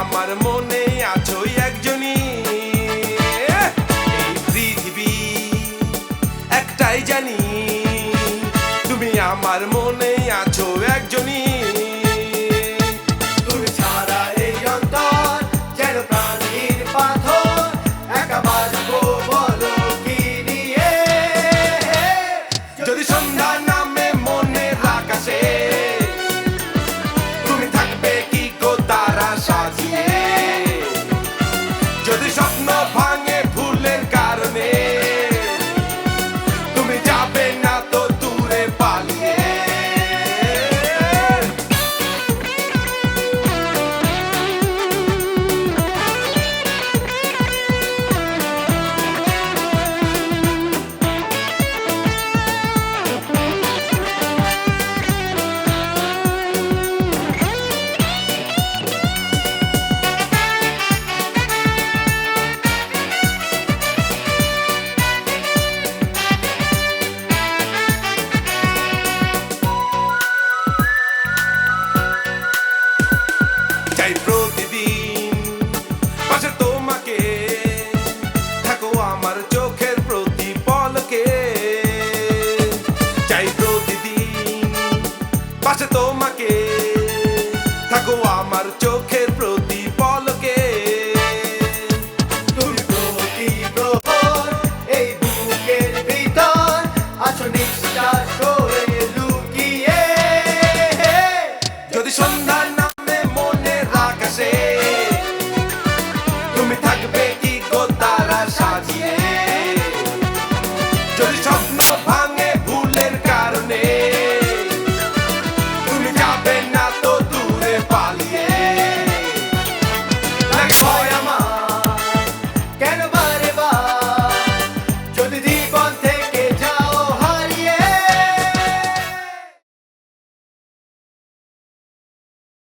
আমার মনে আছো একজনই, এই পৃথিবী একটাই জানি, তুমি আমার মনে আছো একজনই। তুমি ছাড়া এই অন্তর যেন প্রাণীর পাথর, একা বাঁচবো বলো কি নিয়ে? যদি সন্ধ্যা নামে মনের আকাশে, তুমি থাকবে কি গো তারা সাজিয়ে? যদি স্বপ্ন ভাঙে ভুলের কারণে, তুমি যাবে না তো দূরে পালিয়ে? চাই প্রতিদিন পাশে তোমাকে, থাকো আমার চোখের প্রতি পলকে। চাই প্রতিদিন পাশে তোমাকে, থাকো আমার চোখে